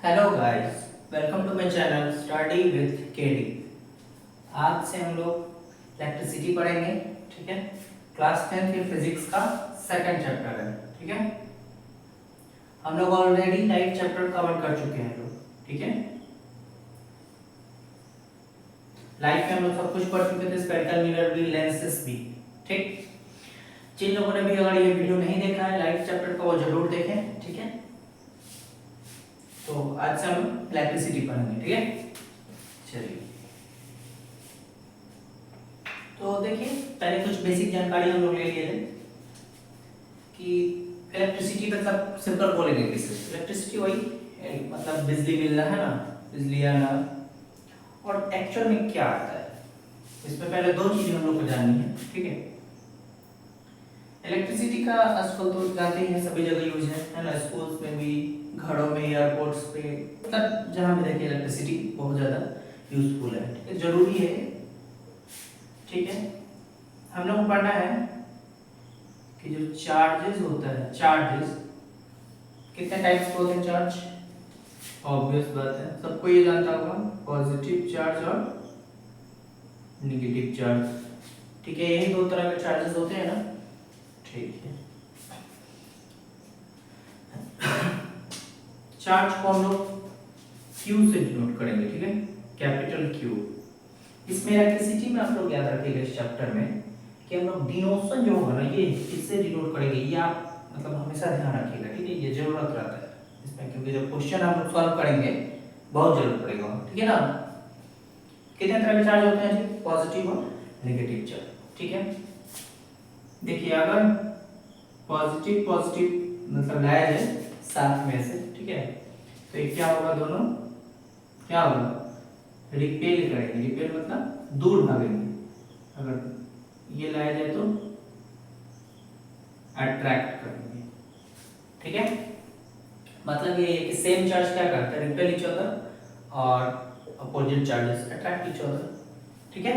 Hello guys, welcome to my channel study with KD. आज से हम लोग इलेक्ट्रिसिटी पढ़ेंगे। ठीक है, क्लास 10th के फिजिक्स का सेकंड चैप्टर है। ठीक है, हम लोग ऑलरेडी लाइट चैप्टर कवर कर चुके हैं लोग। ठीक है, लाइट में हम लोग सब कुछ पढ़ चुके थे, स्पेरिकल, मिरर भी, लेंसेस भी। ठीक, जिन लोगों ने भी अगर ये वीडियो नहीं देखा है लाइट चैप्टर का, वो जरूर देखें। ठीक है, तो आज से हम इलेक्ट्रिसिटी पढ़ेंगे। ठीक है, चलिए तो देखिए, पहले कुछ बेसिक जानकारी हम लोग ले लिए थे कि इलेक्ट्रिसिटी मतलब सिंपल बोलेंगे किसे, इलेक्ट्रिसिटी वही मतलब बिजली मिलना है ना, बिजली आना। और एक्चुअल में क्या आता है, इसमें पहले दो चीजें हम लोग को जाननी है। ठीक है, इलेक्ट्रिसिटी का आजकल तो जानते ही हैं, सभी जगह यूज है ना, स्कूल्स में भी, घरों में, एयरपोर्ट्स पे, मतलब जहाँ भी देखिए इलेक्ट्रिसिटी बहुत ज़्यादा यूजफुल है। ठीक है, जरूरी है। ठीक है, हम लोग को पढ़ना है कि जो चार्जेस होता है, चार्जेस कितने टाइप्स के होते हैं। चार्ज ऑब्वियस बात है, सबको ये जानता होगा, पॉजिटिव चार्ज और नेगेटिव चार्ज। ठीक है, यही दो तरह के चार्जेस होते हैं ना। ठीक है, चार्ज को हम लोग Q से डिनोट करेंगे। ठीक है, कैपिटल Q। इसमें इलेक्ट्रिसिटी में आप लोग याद रखिएगा इस चैप्टर में कि हम लोग डिनोशन जो होगा ना, ये इससे डिनोट करेंगे। ये आप मतलब हमेशा ध्यान रखिएगा। ठीक है, ये जरूरत रहता है इसमें, क्योंकि जब क्वेश्चन हम लोग सॉल्व करेंगे बहुत जरूरत पड़ेगा। ठीक है ना, कितने तरह के चार्ज होते हैं जी, पॉजिटिव और नेगेटिव चार्ज। ठीक है, देखिए अगर पॉजिटिव पॉजिटिव मतलब लाया जाए साथ में से, ठीक है, तो ये क्या होगा, दोनों क्या होगा, रिपेल करेंगे। रिपेल मतलब दूर भागेंगे। अगर ये लाया जाए तो अट्रैक्ट करेंगे। ठीक है, मतलब ये कि सेम चार्ज क्या करता है, रिपेल इच अदर, और opposite charges attract each other. ठीक है,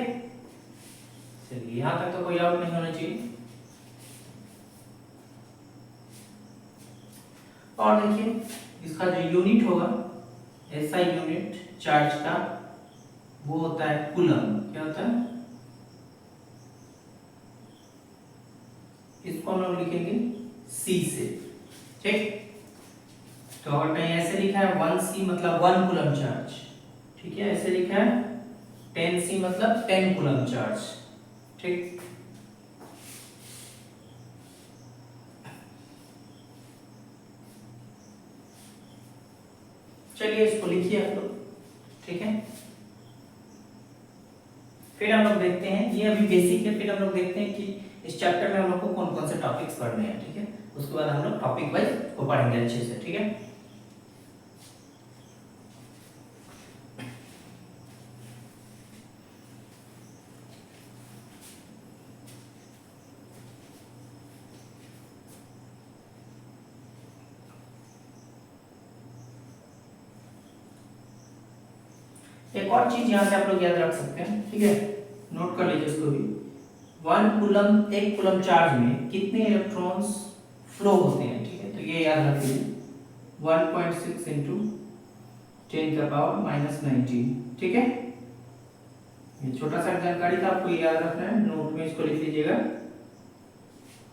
चलिए यहां तक तो कोई डाउट नहीं होना चाहिए। और देखिए, इसका जो यूनिट होगा, ऐसा यूनिट चार्ज का, वो होता है कूलम। क्या होता है, इसको हम लोग लिखेंगे C से। ठीक, तो अगर कहीं ऐसे लिखा है 1C मतलब 1 कूलम चार्ज, ठीक है, ऐसे लिखा है 10C मतलब 10 कूलम चार्ज। ठीक, चलिए इसको लिखिए आप लोग। ठीक है, फिर हम लोग देखते हैं, ये अभी बेसिक है, फिर हम लोग देखते हैं कि इस चैप्टर में हम लोग को कौन कौन से टॉपिक्स पढ़ने हैं। ठीक है, उसके बाद हम लोग टॉपिक वाइज को पढ़ेंगे अच्छे से। ठीक है, एक और चीज यहाँ से आप लोग याद रख सकते हैं। ठीक है, नोट कर लीजिए इसको भी। 1 कूलम, 1 कूलम चार्ज में कितने इलेक्ट्रॉन्स फ्लो होते हैं। ठीक है, तो ये याद रख लीजिए, 1.6 इंटू 10⁻⁻19। ठीक है, ये छोटा सा जानकारी था, आपको ये याद रखना है, नोट में इसको लिख लीजिएगा।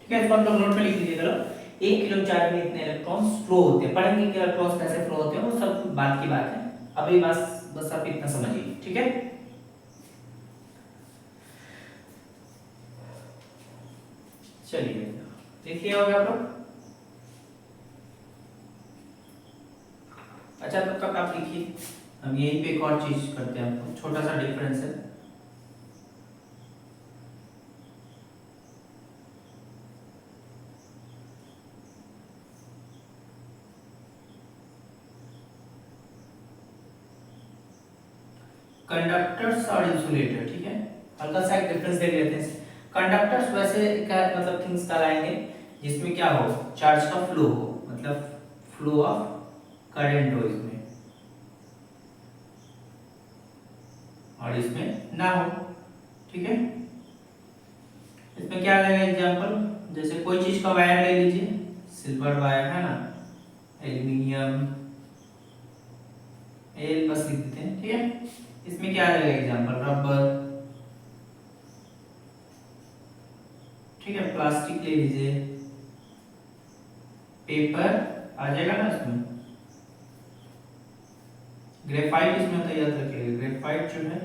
ठीक है, इसको आप लोग नोट में लिख लीजिएगा। 1 कूलम चार्ज में इतने इलेक्ट्रॉन्स फ्लो होते हैं, पढ़ेंगे कि इलेक्ट्रॉन्स कैसे फ्लो होते हैं, वो सब बात की बात है। अभी बस आप इतना समझिए। ठीक है, चलिए देखिए, हो गया आप लोग। अच्छा, तब तक आप लिखिए, हम यहीं पे एक और चीज करते हैं, आपको छोटा सा डिफरेंस है। कंडक्टर्स और इंसुलेटर। ठीक है, हल्का सा एक डिफरेंस देख लेते हैं। कंडक्टर्स वैसे क्या मतलब थिंग्स कहलाएंगे जिसमें क्या हो, चार्ज का फ्लो हो, मतलब फ्लो ऑफ करंट हो इसमें, और इसमें ना हो। ठीक है, इसमें क्या लगेगा, एग्जांपल जैसे कोई चीज का वायर ले लीजिए, सिल्वर वायर है ना, एल्यूमिनियम, इसमें क्या आ जाएगा एग्जाम्पल, रबर, ठीक है, प्लास्टिक ले लीजिए, पेपर आ जाएगा ना इसमें, ग्रेफाइट इसमें होता है, याद रखिएगा ग्रेफाइट जो है,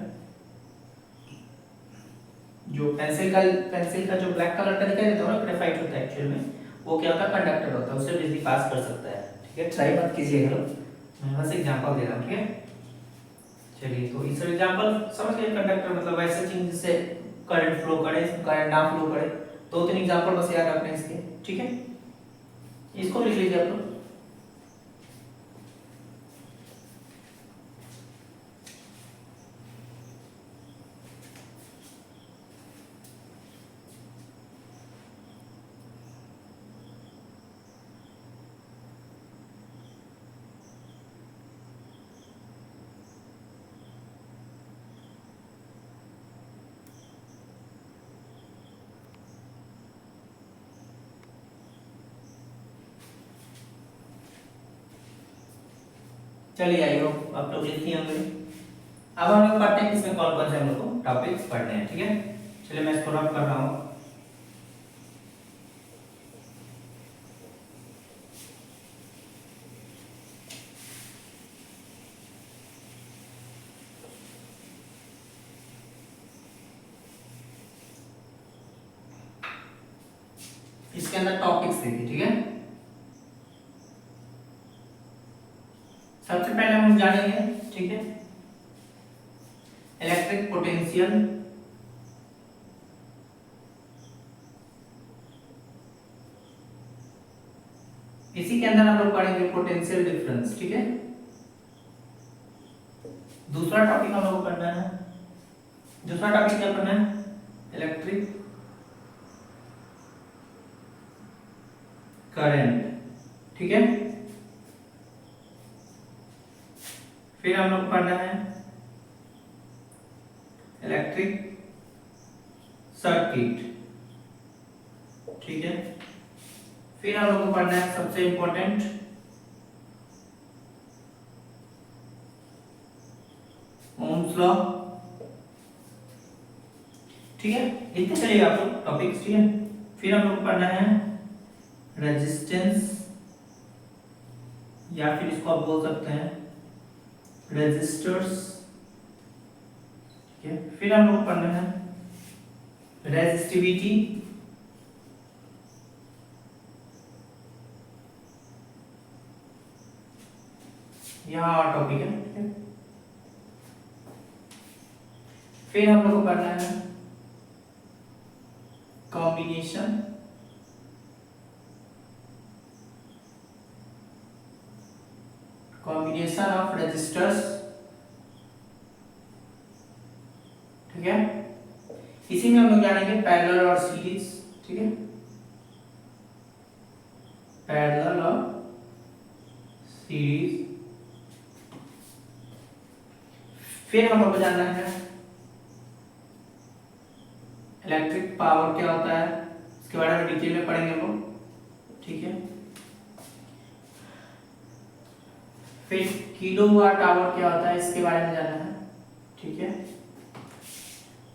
जो पेंसिल का जो ब्लैक कलर का दिखाई देता है ना, ग्रेफाइट होता है एक्चुअल में, वो क्या होता है, कंडक्टर होता है, उससे बिजली पास कर सकता है, ठीक है, ट्राई मत कीजिएगा लोग, मैं बस एग्जांपल दे रहा हूँ, ठीक है। चलिए, तो इस एग्जांपल समझ गए, कंडक्टर मतलब ऐसे चीज जिससे करंट फ्लो करे, करंट ना फ्लो करे, दो तीन एग्जांपल बस याद रखने इसके, ठीक है, इसको लिख लीजिए आप लोग। चलिए आइए आप लोग लिखिए होंगे। अब हम लोग पढ़ते हैं इसमें कौन कौन से हम लोग को टॉपिक्स पढ़ने हैं, ठीक है। चलिए मैं इसको रब कर रहा हूँ। इसके अंदर टॉपिक्स देखिए, ठीक है। सबसे पहले हम जानेंगे, ठीक है, इलेक्ट्रिक पोटेंशियल, इसी के अंदर हम लोग पढ़ेंगे पोटेंशियल डिफरेंस, ठीक है। दूसरा टॉपिक हम लोग को पढ़ना है, दूसरा टॉपिक क्या पढ़ना है, इलेक्ट्रिक करंट, ठीक है। फिर हम लोग पढ़ना है इलेक्ट्रिक सर्किट, ठीक है। फिर हम लोग को पढ़ना है सबसे इंपॉर्टेंट ओम्स लॉ, ठीक है। लिखते चलिएगा आप लोग टॉपिक्स, ठीक है। फिर हम लोग को पढ़ना है रेजिस्टेंस, या फिर इसको आप बोल सकते हैं रेजिस्टर्स, ठीक है। फिर हम लोग को पढ़ना है रेजिस्टिविटी, यहाँ टॉपिक है, ठीक है। फिर हम लोग को पढ़ना है कॉम्बिनेशन, कॉम्बिनेशन ऑफ रेजिस्टर्स, ठीक है। इसी में हम लोग जानेंगे पैरेलल और सीरीज, ठीक है, पैरेलल और सीरीज। फिर हम लोग को जानना है इलेक्ट्रिक पावर क्या होता है, इसके बारे में डिटेल में पढ़ेंगे हम लोग, ठीक है। फिर किलोवाट आवर क्या होता है, इसके बारे में जानना है, ठीक है।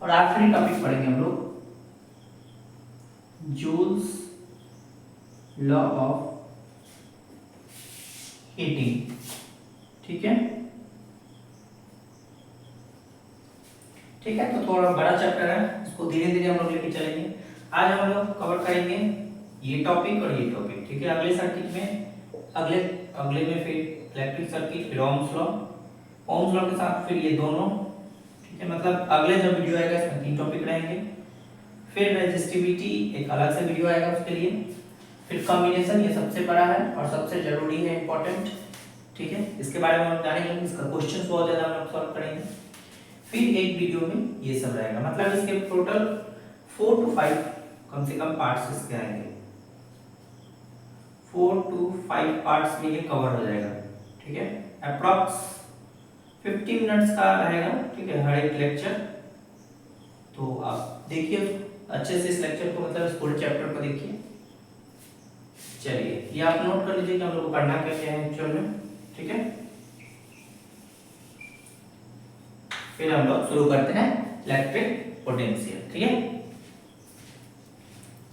और आखिरी टॉपिक पढ़ेंगे हम लोग जूल्स लॉ ऑफ हीटिंग, ठीक है। ठीक है, तो थोड़ा बड़ा चैप्टर है, इसको धीरे धीरे हम लोग लेके चलेंगे। आज हम लोग कवर करेंगे ये टॉपिक और ये टॉपिक, ठीक है। अगले सर्किट में अगले में फिर इलेक्ट्रिक सर्किट, फिर ओम्स लॉ के साथ फिर ये दोनों, ठीक है। मतलब अगले जो वीडियो आएगा इसमें 3 टॉपिक रहेंगे। फिर रेजिस्टिविटी एक अलग से वीडियो आएगा उसके लिए। फिर कॉम्बिनेशन, ये सबसे बड़ा है और सबसे जरूरी है, इंपॉर्टेंट, ठीक है। इसके बारे में हम जानेंगे, इसका क्वेश्चंस बहुत ज्यादा हम लोग सॉल्व करेंगे। फिर एक वीडियो में ये सब रहेगा, मतलब इसके टोटल 4 to 5 कम से कम पार्ट्स इसके आएंगे, 4 to 5 पार्ट्स में ये कवर हो जाएगा, ठीक है। अप्रॉक्स 50 मिनट्स का रहेगा, ठीक है, हर एक लेक्चर। तो आप देखिए अच्छे से इस लेक्चर को, मतलब इस पूरे चैप्टर को देखिए। चलिए, ये आप नोट कर लीजिए कि हम लोग को पढ़ना क्या है एक्चुअल में, ठीक है। फिर हम लोग शुरू करते हैं इलेक्ट्रिक पोटेंशियल। ठीक है,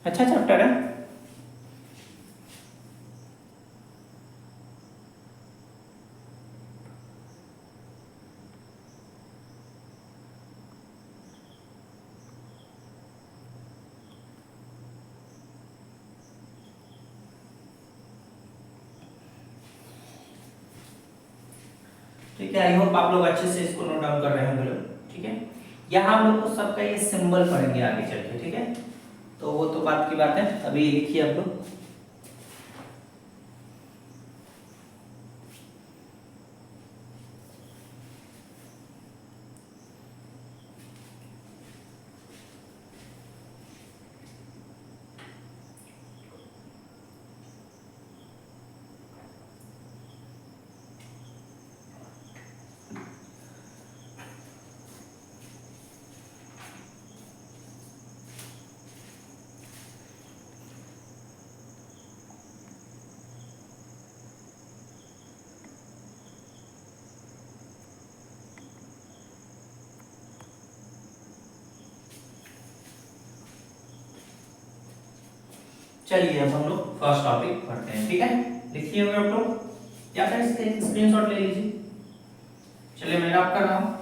अच्छा चैप्टर है। ठीक है, आई होप आप लोग अच्छे से इसको नोट डाउन कर रहे होंगे लोग। ठीक है, यहाँ हम लोग को सबका ये सिंबल पढ़ेंगे आगे चल के। ठीक है, तो वो तो बात की बात है, अभी लिखिए आप लोग। चलिए अब हम लोग फर्स्ट टॉपिक पढ़ते हैं। ठीक है, लिखिए हुए आप लोग या फिर इसके स्क्रीनशॉट ले लीजिए। चलिए मैं रब कर रहा हूं।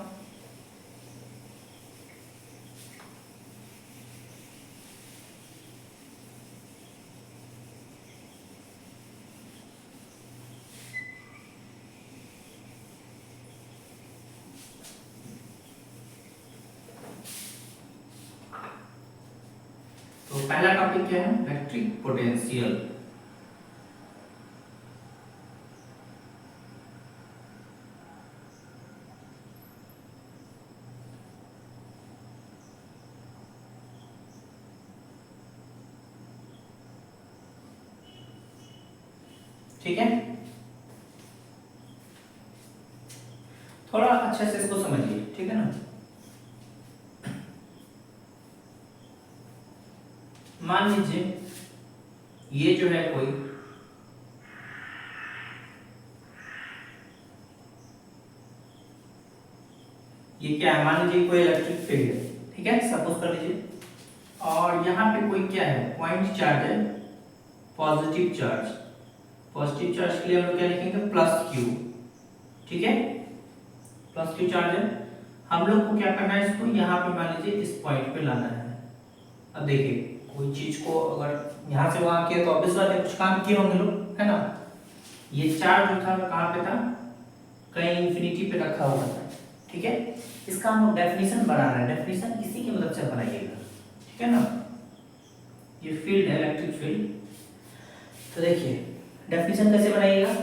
तो पहला टॉपिक क्या है, इलेक्ट्रिक पोटेंशियल। ठीक है, थोड़ा अच्छे से इसको समझिए। ठीक है ना, मान लीजिए ये जो है कोई ये क्या है, मान लीजिए कोई इलेक्ट्रिक फील्ड है। ठीक है, सपोज कर लीजिए, और यहाँ पे कोई क्या है, पॉइंट चार्ज है, पॉजिटिव चार्ज। पॉजिटिव चार्ज के लिए हम लोग क्या लिखेंगे, प्लस क्यू। ठीक है, प्लस क्यू चार्ज है। हम लोग को क्या करना है, इसको यहाँ पे मान लीजिए इस पॉइंट पे लाना है। अब देखिए कोई चीज को अगर यहाँ से वहां किया तो ऑब्वियस बात है कुछ काम किए होंगे लोग, है ना। ये चार्ज जो था कहाँ पे था, कहीं इंफिनिटी पे रखा हुआ था। ठीक है, इसका हम लोग डेफिनेशन बना रहे हैं, डेफिनेशन इसी की मदद से बनाइएगा। ठीक है ना, ये फील्ड है इलेक्ट्रिक फील्ड। तो देखिए डेफिनेशन कैसे बनाइएगा,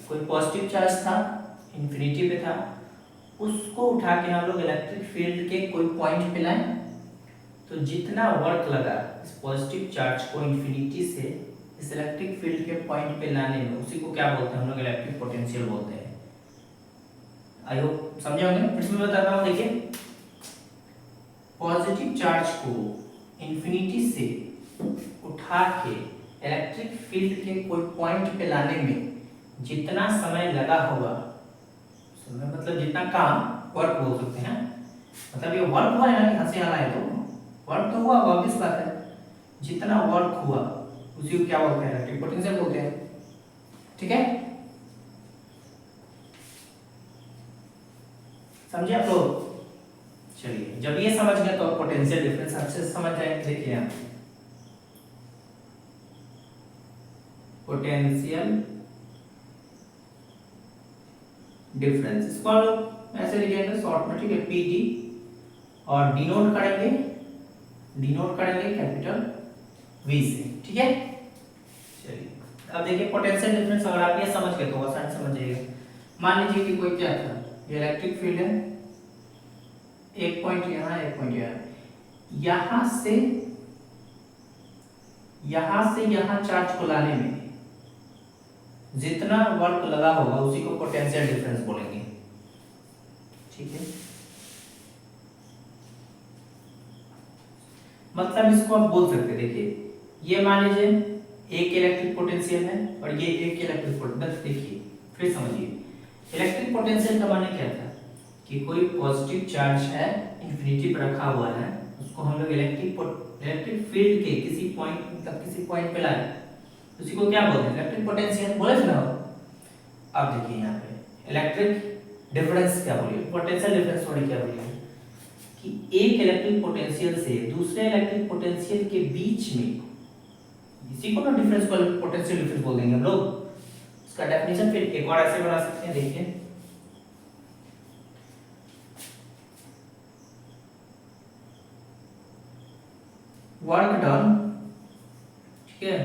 कोई पॉजिटिव चार्ज था, इंफिनिटी पे था, उसको उठा के हम लोग इलेक्ट्रिक फील्ड के कोई पॉइंट पे लाएं, तो जितना वर्क लगा इस पॉजिटिव चार्ज को इंफिनिटी से इस इलेक्ट्रिक फील्ड के पॉइंट पे लाने में, उसी को क्या बोलते हैं हम लोग, इलेक्ट्रिक पोटेंशियल बोलते हैं। आई होप समझे होंगे। फिर से मैं बता रहा हूँ, देखिए पॉजिटिव चार्ज को इंफिनिटी से उठा के इलेक्ट्रिक फील्ड के कोई पॉइंट पे लाने में जितना समय लगा होगा, समय मतलब जितना काम, वर्क बोल सकते हैं, मतलब ये वर्क हुआ है ना, यहाँ से यहाँ लाए तो वर्क तो हुआ, ऑब्वियस बात है। जितना वर्क हुआ उसी को क्या बोलते हैं, इलेक्ट्रिक पोटेंशियल बोलते हैं। ठीक है, समझे आप लोग। चलिए जब ये समझ गए तो पोटेंशियल डिफरेंस अच्छे से समझ जाएंगे। देखिए यहाँ पोटेंशियल डिफरेंस, इसको हम लोग ऐसे लिखेंगे शॉर्ट में। ठीक है, पीटी, और डिनोट करेंगे कैपिटल वी से। ठीक है, चलिए अब देखिए पोटेंशियल डिफरेंस अगर आप ये समझ गए तो आसान समझ जाइएगा। मान लीजिए कि कोई क्या था, ये इलेक्ट्रिक फील्ड है, एक पॉइंट यहाँ, एक पॉइंट यहाँ, यहां से यहां चार्ज को लाने में जितना वर्क लगा होगा उसी को पोटेंशियल डिफरेंस बोलेंगे। ठीक है, मतलब इसको आप बोल सकते हैं, देखिए ये मान लीजिए एक इलेक्ट्रिक पोटेंशियल है और ये एक इलेक्ट्रिक पोटेंशियल। देखिए फिर समझिए, इलेक्ट्रिक पोटेंशियल का माने क्या था कि कोई पॉजिटिव चार्ज है, इंफिनिटी पर रखा हुआ है, उसको हम लोग इलेक्ट्रिक फील्ड के किसी पॉइंट, मतलब किसी पॉइंट पे लाए, उसी को क्या बोलते हैं, इलेक्ट्रिक पोटेंशियल बोले थे ना। अब देखिए यहाँ पे इलेक्ट्रिक डिफरेंस क्या बोलिए, पोटेंशियल डिफरेंस सॉरी क्या बोलिए, कि एक इलेक्ट्रिक पोटेंशियल से दूसरे इलेक्ट्रिक पोटेंशियल के बीच में, इसी को ना डिफरेंस को पोटेंशियल डिफरेंस बोल देंगे हम लोग। इसका डेफिनेशन फिर एक और ऐसे बना सकते हैं, देखिए वर्क डन, ठीक है,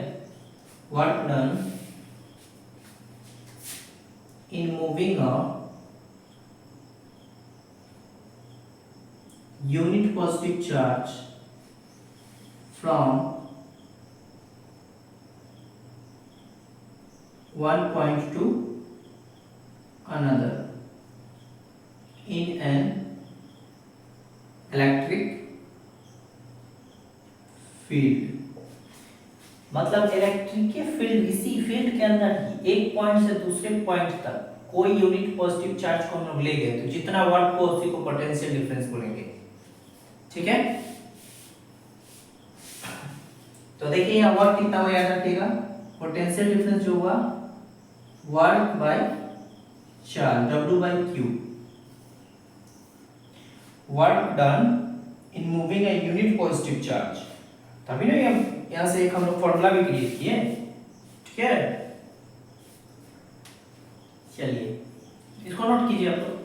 work done in moving a unit positive charge from one point to another in an electric field। मतलब इलेक्ट्रिक के फील्ड, इसी फील्ड के अंदर ही एक पॉइंट से दूसरे पॉइंट तक कोई यूनिट पॉजिटिव चार्ज को हम लोग ले गए, तो जितना वर्क को उसी को पोटेंशियल डिफरेंस बोलेंगे, ठीक है। तो देखिए यहाँ वर्क कितना हुआ याद रखिएगा, पोटेंशियल डिफरेंस जो हुआ work by charge, W by Q, work done in moving a unit positive charge. तभी ना यहाँ से एक हम लोग फॉर्मूला भी क्रिएट किए, ठीक है। चलिए इसको नोट कीजिए आप लोग,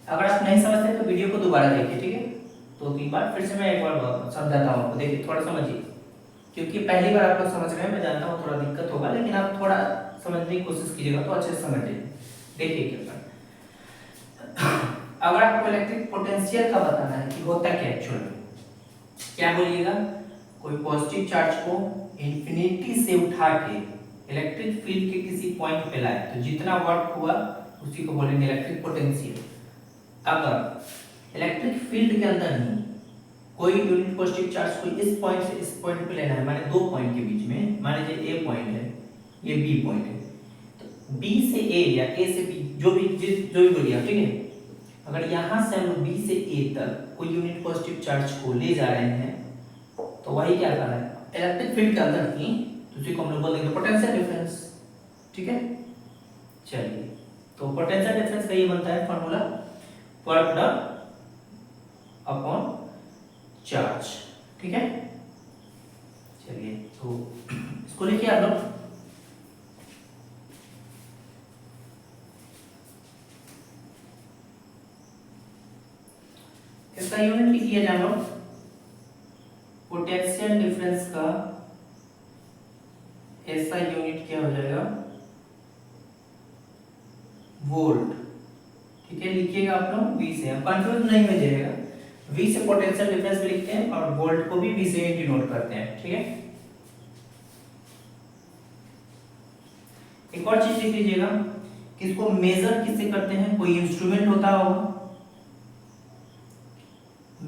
अगर आप नहीं समझते तो वीडियो को दोबारा देखिए, ठीक है, 2-3 बार, फिर से मैं एक बार समझाता हूँ आपको, देखिए थोड़ा समझिए, क्योंकि पहली बार आप लोग समझ रहे हैं, मैं जानता हूँ थोड़ा दिक्कत होगा, लेकिन आप थोड़ा समझने की कोशिश कीजिएगा तो अच्छे से समझ जाइए। देखिए क्या, अगर आपको इलेक्ट्रिक पोटेंशियल का बताना है कि होता क्या एक्चुअल में, क्या बोलिएगा, कोई पॉजिटिव चार्ज को इंफिनिटी से उठा के इलेक्ट्रिक फील्ड के किसी पॉइंट पे लाए, तो जितना वर्क हुआ उसी को बोलेंगे इलेक्ट्रिक पोटेंशियल। अगर इलेक्ट्रिक फील्ड के अंदर ही कोई यूनिट पॉजिटिव चार्ज को इस पॉइंट से इस पॉइंट पे लेना है, माने दो पॉइंट के बीच में, मान लीजिए ए पॉइंट है, ये बी पॉइंट है, तो बी से ए या ए से बी, जो भी बोलिए आप, ठीक है। अगर यहाँ से हम बी से ए तक कोई यूनिट पॉजिटिव चार्ज को ले जा रहे हैं, तो वही क्या कर रहा है, इलेक्ट्रिक फील्ड के अंदर ही, तो उसी को हम लोग बोल देंगे पोटेंशियल डिफरेंस, ठीक है। चलिए तो पोटेंशियल डिफरेंस का ये बनता है formula, work done upon charge, ठीक है। चलिए तो इसको लिखिए आप लोग, इसका यूनिट लिखिए जान लो, पोटेंशियल डिफरेंस का ऐसा यूनिट क्या हो जाएगा, वोल्ट, ठीक है। लिखिएगा आप लोग V से, कंफ्यूज नहीं हो जाएगा, V से पोटेंशियल डिफरेंस भी लिखते हैं और वोल्ट को भी V से डिनोट करते हैं, ठीक है। एक और चीज लिख लीजिएगा कि इसको मेजर किससे करते हैं, कोई इंस्ट्रूमेंट होता होगा,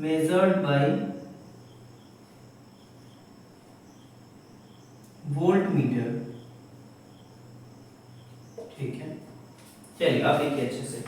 मेजर्ड बाय वोल्टमीटर, ठीक है। चलिए आप देखिए अच्छे से,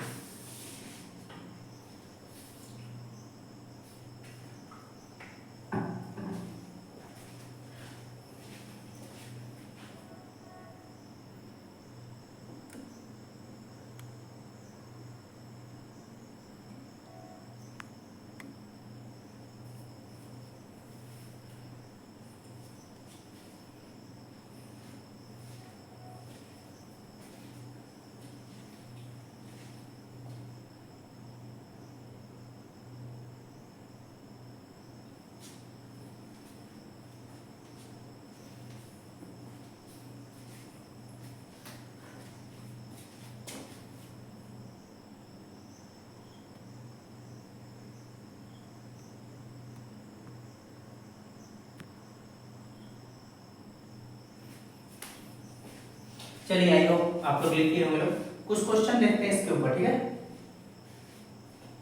चलिए आई होप आप लोग लिख लिए होंगे लोग, कुछ क्वेश्चन देखते हैं इसके ऊपर, ठीक है।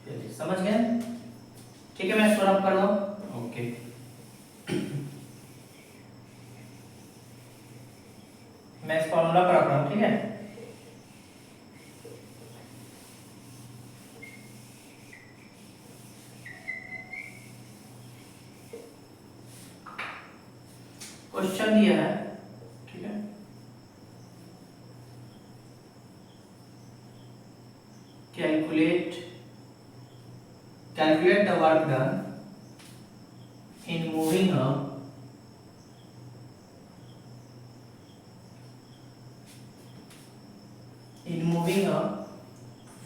चलिए समझ गए, ठीक है, मैं इसको रब कर रहा हूं, ओके। मैं इस फॉर्मूला पर रख रहा हूं, ठीक है। क्वेश्चन दिया है, ठीक है, calculate the work done in moving a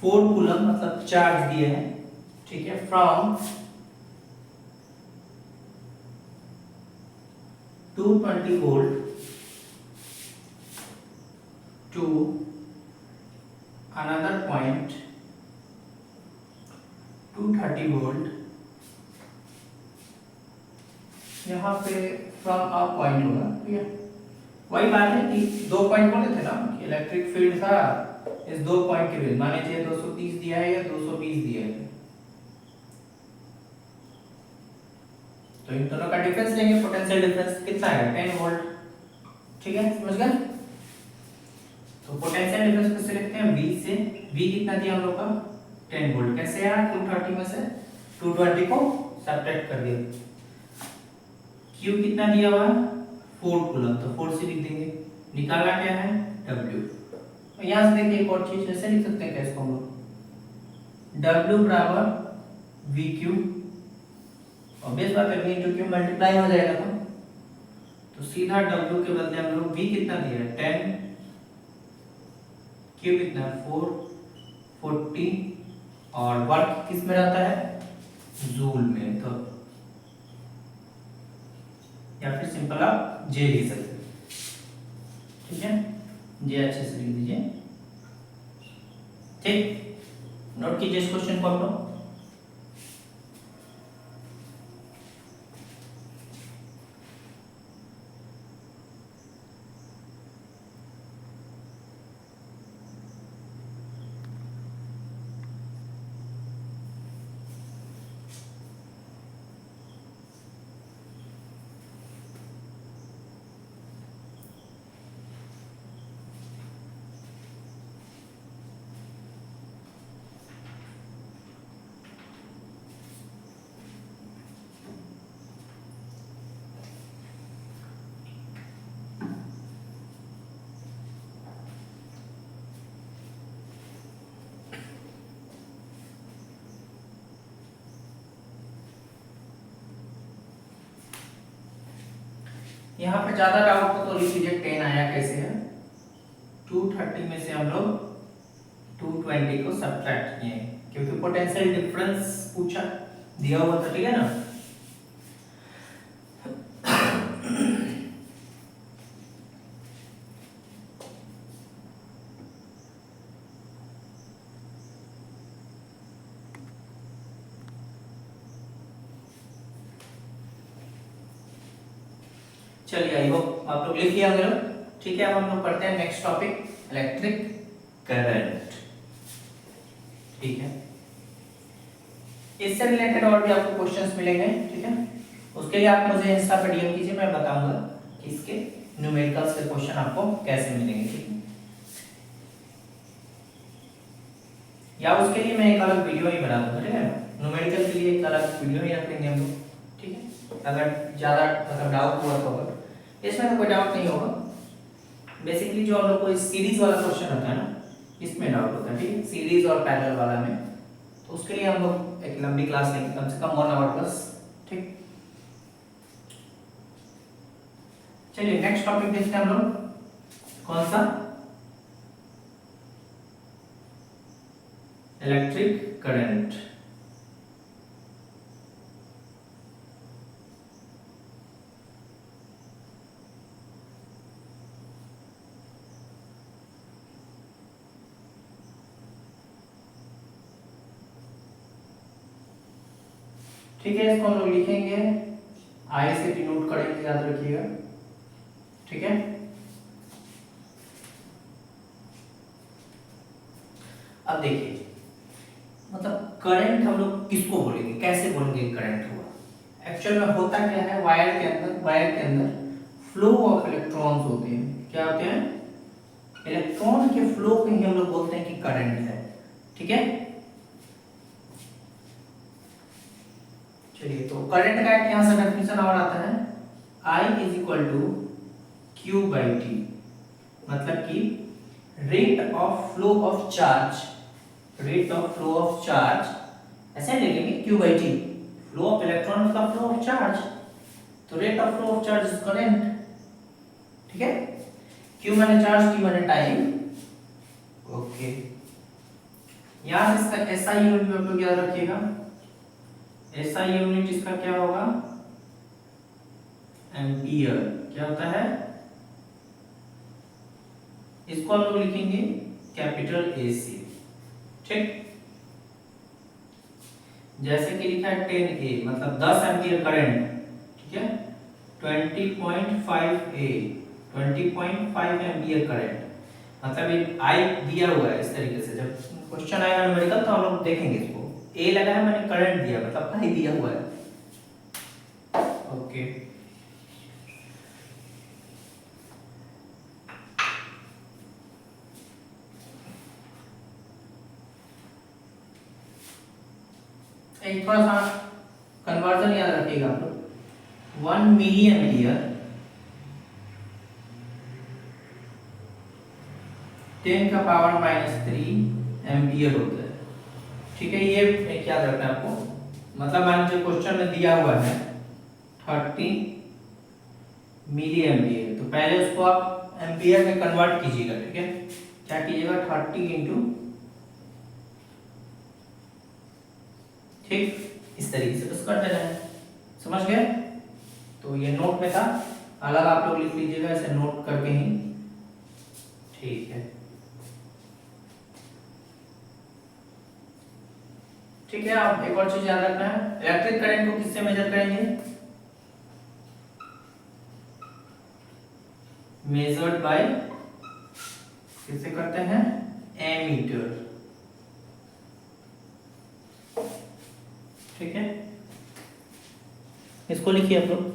4 coulomb मतलब चार्ज दिया है, ठीक है, from 220 volt to another point 230 volt. यहाँ पे फ्रॉम अ पॉइंट होगा, ठीक है। वही बात है कि 2 पॉइंट बोले थे ना कि इलेक्ट्रिक फील्ड था इस 2 पॉइंट के बीच, मान लीजिए 230 दिया है या 220 दिया है, तो इन दोनों का डिफरेंस लेंगे, पोटेंशियल डिफरेंस कितना है 10 वोल्ट, ठीक है, समझ गए। तो पोटेंशियल डिफरेंस कैसे लिखते हैं, V से, V कितना दिया हम लोग का 10 वोल्ट, कैसे यार 230 में से 220 को सब्ट्रैक्ट कर दिया, Q कितना दिया हुआ है 4 कूलम, तो 4 से लिख देंगे, निकालना क्या है W। तो यहाँ से देखिए एक और चीज ऐसे लिख सकते हैं, कैसे हम लोग W बराबर VQ, ऑब्वियस बात है V इंटू Q मल्टीप्लाई हो जाएगा, तो सीधा W के बदले हम लोग V कितना दिया है 10, Q कितना 4 40 और वर्क किस में रहता है जूल में, तो या फिर सिंपल आप J लिख सकते हैं, ठीक है, J अच्छे से लिख दीजिए, ठीक। नोट कीजिए इस क्वेश्चन को आप लोग। यहाँ पे ज्यादा डाउट हो तो लिख लीजिए 10 आया कैसे है, 230 में से हम लोग 220 को सब्ट्रैक्ट किए, क्योंकि पोटेंशियल डिफरेंस पूछा दिया हुआ था, ठीक है ना। चलिए आई होप आप लोग लिख लिया होंगे, ठीक है। अब हम लोग पढ़ते हैं नेक्स्ट टॉपिक, इलेक्ट्रिक करंट, ठीक है। इससे रिलेटेड और भी आपको क्वेश्चंस मिलेंगे, ठीक है। उसके लिए आप मुझे इंस्टा पे डीएम कीजिए, मैं बताऊंगा कि इसके न्यूमेरिकल्स के क्वेश्चन आपको कैसे मिलेंगे, ठीक है। या उसके लिए मैं एक अलग वीडियो ही बना दूंगा, ठीक है। न्यूमेरिकल के लिए एक अलग वीडियो ही रख देंगे हम लोग, ठीक है। अगर ज्यादा मतलब डाउट हुआ तो इसमें तो कोई डाउट नहीं होगा, बेसिकली जो हम लोग को सीरीज वाला क्वेश्चन होता है ना, इसमें डाउट होता है, ठीक है, सीरीज और पैरेलल वाला में, तो उसके लिए हम लोग एक लंबी क्लास लेंगे, कम से कम 1 आवर प्लस, ठीक। चलिए नेक्स्ट टॉपिक देखते हैं हम लोग, कौन सा, इलेक्ट्रिक करंट। ठीक है, इसको हम लोग लिखेंगे आई से डिनोट करेंगे, याद रखिएगा, ठीक है। अब देखिए मतलब करंट हम लोग किसको बोलेंगे, कैसे बोलेंगे करंट हुआ, एक्चुअल में होता क्या है, वायर के अंदर फ्लो ऑफ इलेक्ट्रॉन्स होते हैं, क्या होते हैं, इलेक्ट्रॉन के फ्लो को ही हम लोग बोलते हैं कि करंट है, ठीक है। चलिए तो करंट का एक यहां से डेफिनेशन और आता है, I is equal to Q by T, मतलब कि rate of flow of charge, rate of flow of charge ऐसे लिखेंगे Q by T, flow of electron का फ्लो ऑफ चार्ज, तो rate of flow of charge is current, ठीक है। Q माने charge, T माने टाइम, ओके। यहां से इसका SI यूनिट में आप लोग याद रखिएगा, SI यूनिट इसका क्या होगा, एम्पियर, क्या होता है, इसको हम लोग लिखेंगे कैपिटल AC, ठीक। जैसे कि लिखा है 10A मतलब 10 एम्पियर करंट, ठीक है। 20.5A 20.5 एम्पियर करंट, मतलब ये आई दिया हुआ है इस तरीके से, जब क्वेश्चन आएगा न्यूमेरिकल तो हम लोग देखेंगे इसको, ए लगा है मैंने करंट दिया मतलब आई दिया हुआ है, ओके। एक थोड़ा सा कन्वर्जन याद रखिएगा आप लोग, 1 मिली एम्पियर 10 का पावर -3 एम्पियर होता है, ठीक है। ये एक याद रखना है आपको, मतलब मान लीजिए क्वेश्चन में दिया हुआ है 30 मिली एम्पियर, तो पहले उसको आप एम्पियर में कन्वर्ट कीजिएगा, ठीक है। क्या कीजिएगा, 30 इंटू, ठीक, इस तरीके से बस कर देना है, समझ गए। तो ये नोट में था, अलग आप लोग लिख लीजिएगा ऐसे नोट करके ही, ठीक है। ठीक है, आप एक और चीज याद रखना है, इलेक्ट्रिक करंट को किससे मेजर करेंगे, मेजर्ड बाय, किससे करते हैं, एमीटर, ठीक है। इसको लिखिए आप लोग,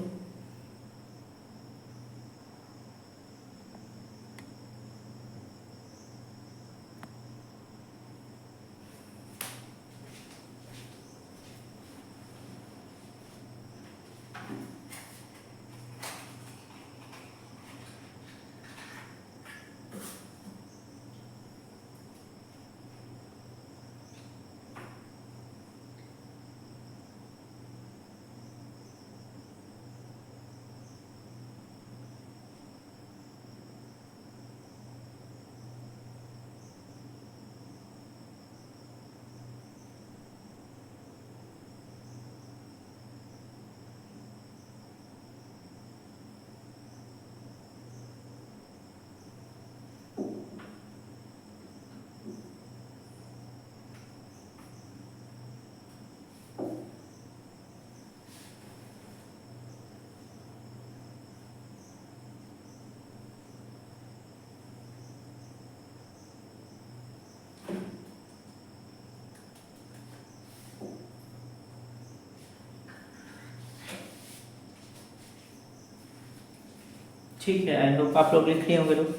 ठीक है। आई होप आप लोग लिख लिए होंगे लोग,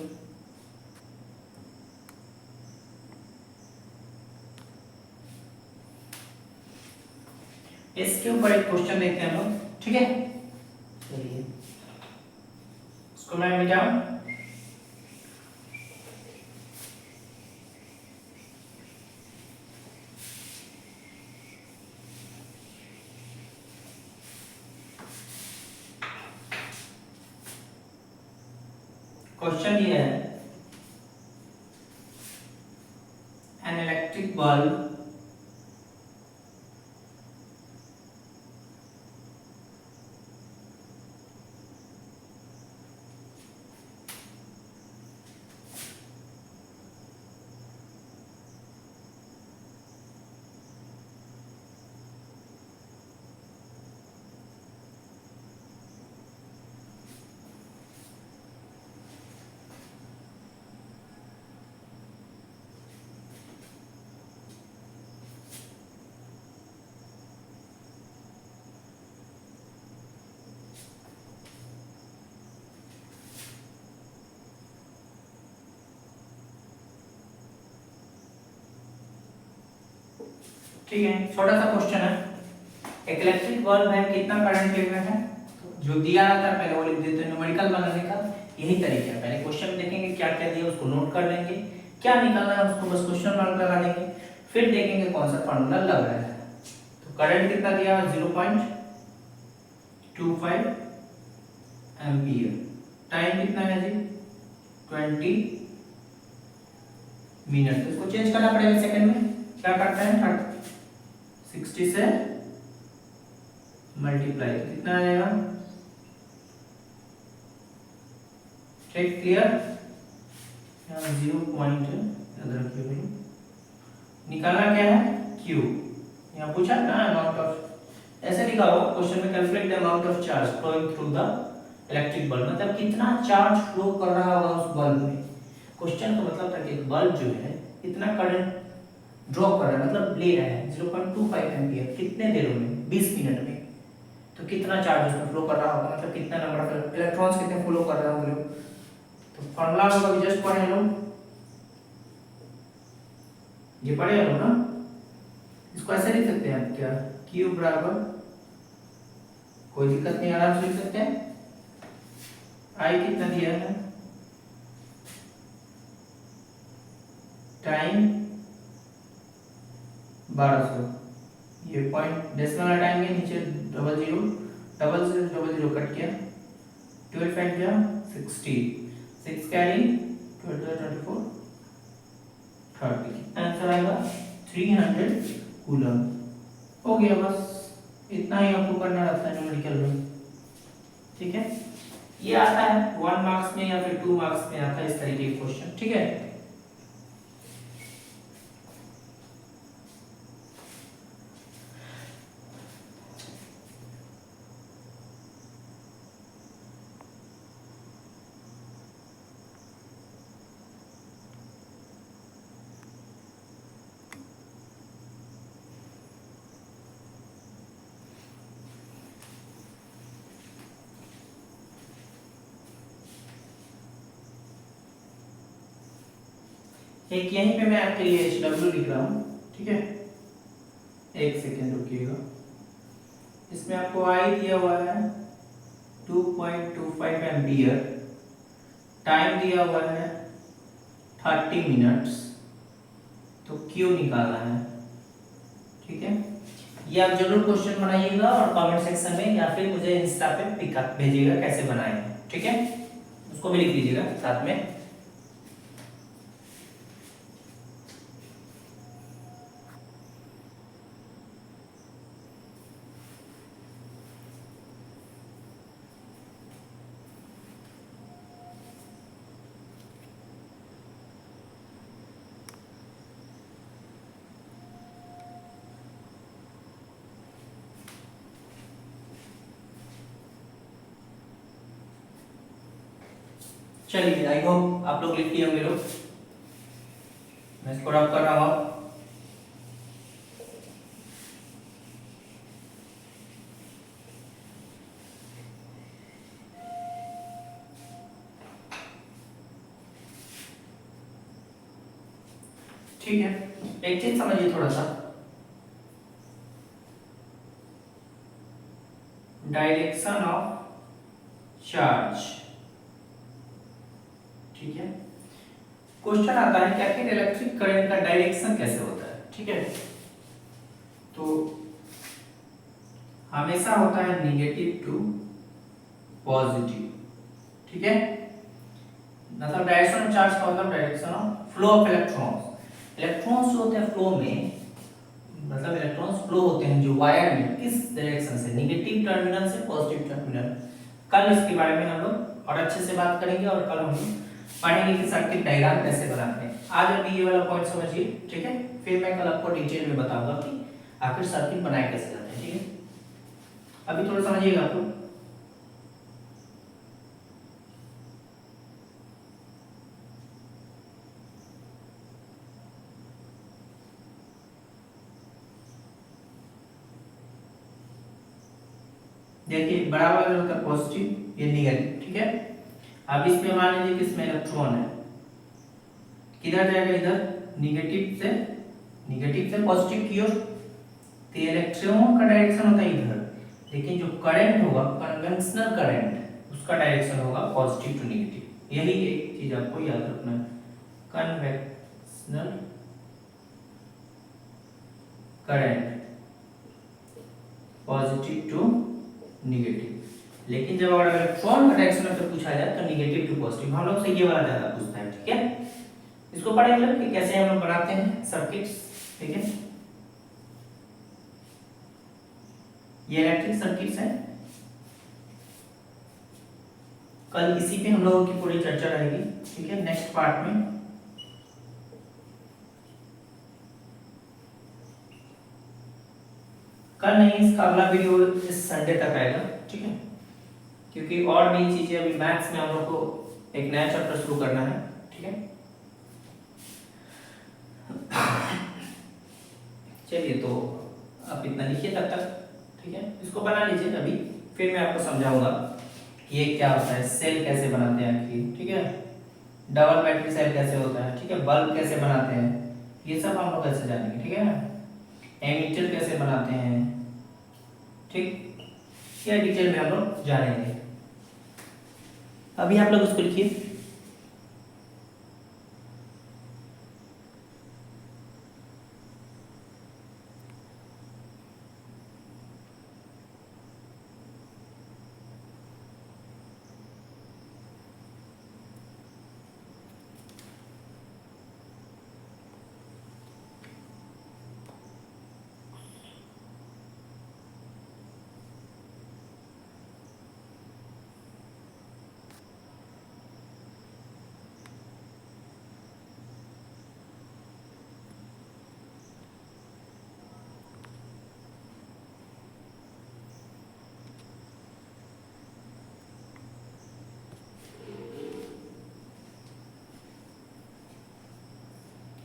इसके ऊपर एक क्वेश्चन देखते हैं हम लोग, ठीक है। चलिए इसको मैं मिटाऊं, क्वेश्चन ये है, एन इलेक्ट्रिक बल्ब ठीक है, छोटा सा क्वेश्चन है, एक इलेक्ट्रिक बल्ब है, कितना करंट गिर रहा है, जो दिया रहता है पहले वो लिख देते हैं न्यूमेरिकल बनाने का, यही तरीका है, पहले क्वेश्चन देखेंगे क्या क्या दिया उसको नोट कर लेंगे, क्या निकालना है उसको बस क्वेश्चन मार्क लगा देंगे, फिर देखेंगे कौन सा फार्मूला लग रहा है। तो करंट कितना दिया 0.25 एम्पियर, टाइम कितना है जी 20 मिनट। तो इसको चेंज करना पड़ेगा सेकंड में, क्या करते हैं 60 से मल्टीप्लाई, तो कितना आ जाएगा, ठीक क्लियर। यहाँ 0 पॉइंट याद रखिए भाई, निकालना क्या है Q, यहाँ पूछा ना अमाउंट ऑफ, ऐसे लिखा होगा क्वेश्चन में, calculate the amount of charge flowing through the electric bulb, मतलब कितना चार्ज फ्लो कर रहा होगा उस बल्ब में। क्वेश्चन का मतलब था कि बल्ब जो है इतना करंट ड्रॉ कर रहा है, मतलब ले रहा है 0.25 एम्पियर, कितने देर में 20 मिनट में, तो कितना चार्ज उसमें फ्लो कर रहा होगा, मतलब कितना नंबर ऑफ इलेक्ट्रॉन्स कितने फ्लो कर रहे होंगे। तो फॉर्मूला होगा जस्ट पढ़े लो, ये पढ़े लो ना, इसको ऐसे लिख सकते हैं क्या, Q बराबर, कोई दिक्कत नहीं आराम से लिख सकते हैं, I कितना दिया है, टाइम 1200, ये पॉइंट डेसिमल हटाएंगे नीचे डबल जीरो, डबल से डबल जीरो कट किया, 12 फाइव गया 60, 6 कैरी 12 24 30, आंसर आएगा 300 कूलम। हो गया, बस इतना ही आपको करना रहता है न्यूमेरिकल में, ठीक है। ये आता है 1 मार्क्स में या फिर 2 मार्क्स में आता है इस तरीके के क्वेश्चन, ठीक है। एक यहीं पे मैं आपके लिए HW लिख रहा हूँ, ठीक है, एक सेकेंड रुकिएगा। इसमें आपको I दिया हुआ है 2.25 एम्पियर, टाइम दिया हुआ है 30 मिनट्स, तो Q निकालना है, ठीक है। ये आप जरूर क्वेश्चन बनाइएगा और कमेंट सेक्शन में या फिर मुझे इंस्टा पे पिकअप भेजिएगा कैसे बनाए, ठीक है, उसको भी लिख लीजिएगा साथ में। चलिए, आई होप आप लोग लिख लिए होंगे लोग, मैं इसको रब कर रहा हूँ। ठीक है, एक चीज समझिए थोड़ा सा, डायरेक्शन ऑफ चार्ज, ठीक है। क्वेश्चन आता है कि आखिर इलेक्ट्रिक करंट का डायरेक्शन कैसे होता है, ठीक है। तो हमेशा होता है नेगेटिव टू पॉजिटिव, ठीक है। मतलब डायरेक्शन ऑफ चार्ज का मतलब direction of flow of electrons, electrons जो होते हैं फ्लो में, मतलब इलेक्ट्रॉन्स फ्लो होते हैं जो वायर में किस डायरेक्शन से, नेगेटिव टर्मिनल से पॉजिटिव टर्मिनल। कल इसके बारे में हम लोग और अच्छे से बात करेंगे और कल हम लोग पढ़ेंगे कि सर्किट डायग्राम कैसे बनाते हैं। आज अभी ये वाला पॉइंट समझिए, ठीक है, फिर मैं कल आपको डिटेल में बताऊंगा कि आखिर सर्किट बनाए कैसे जाते हैं, ठीक है। अभी थोड़ा समझिएगा आप लोग। देखिए बड़ा वाला जो होता है पॉजिटिव, ये नेगेटिव, ठीक है। अब इसमें मान लीजिए कि इसमें इलेक्ट्रॉन है, किधर जाएगा, इधर नेगेटिव से पॉजिटिव की ओर, तो इलेक्ट्रॉन का डायरेक्शन होता है इधर, लेकिन जो करंट होगा कन्वेंशनल करंट, उसका डायरेक्शन होगा पॉजिटिव टू नेगेटिव, यही एक चीज आपको याद रखना है, convectional current positive to negative. लेकिन जब अगर इलेक्ट्रॉन का डायरेक्शन अगर पूछा जाए तो निगेटिव टू पॉजिटिव, हम लोग से ये वाला ज्यादा पूछता है, ठीक है। इसको पढ़े मतलब कि कैसे हम लोग बनाते हैं सर्किट्स, ठीक है। ये इलेक्ट्रिक सर्किट्स हैं। कल इसी पे हम लोगों की पूरी चर्चा रहेगी, ठीक है, नेक्स्ट पार्ट में। कल नहीं, इसका अगला वीडियो इस संडे तक आएगा, ठीक है, क्योंकि और नई चीजें अभी मैथ्स में हम लोग को एक नया चैप्टर शुरू करना है, ठीक है। चलिए, तो आप इतना लिखिए तब तक, ठीक है, इसको बना लीजिए अभी, फिर मैं आपको समझाऊंगा कि ये क्या होता है, सेल कैसे बनाते हैं आखिर, ठीक है, डबल बैटरी सेल कैसे होता है, ठीक है, बल्ब कैसे बनाते हैं, ये सब हम लोग कैसे जानेंगे, ठीक है। एमीटर कैसे बनाते हैं, ठीक, ये डिटेल में हम लोग जानेंगे। अभी आप लोग उसको लिखिए।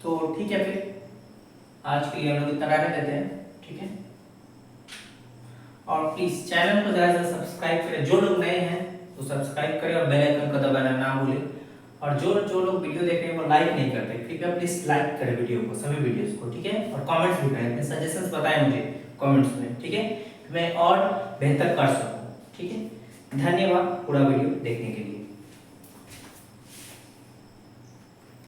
तो ठीक है, फिर आज के लिए हम लोग इतना रहने देते हैं, ठीक है। और प्लीज चैनल को ज़्यादा से सब्सक्राइब करें, जो लोग नए हैं तो सब्सक्राइब करें और बेल आइकन को दबाना ना भूलें। और जो लोग वीडियो देख रहे हैं वो लाइक नहीं करते, कृपया प्लीज लाइक करें वीडियो को, सभी वीडियोस को, ठीक है। और कमेंट्स भी करें, अपने सजेशंस बताएं मुझे कमेंट्स में, ठीक है, मैं और बेहतर कर सकूं, ठीक है। धन्यवाद पूरा वीडियो देखने के लिए।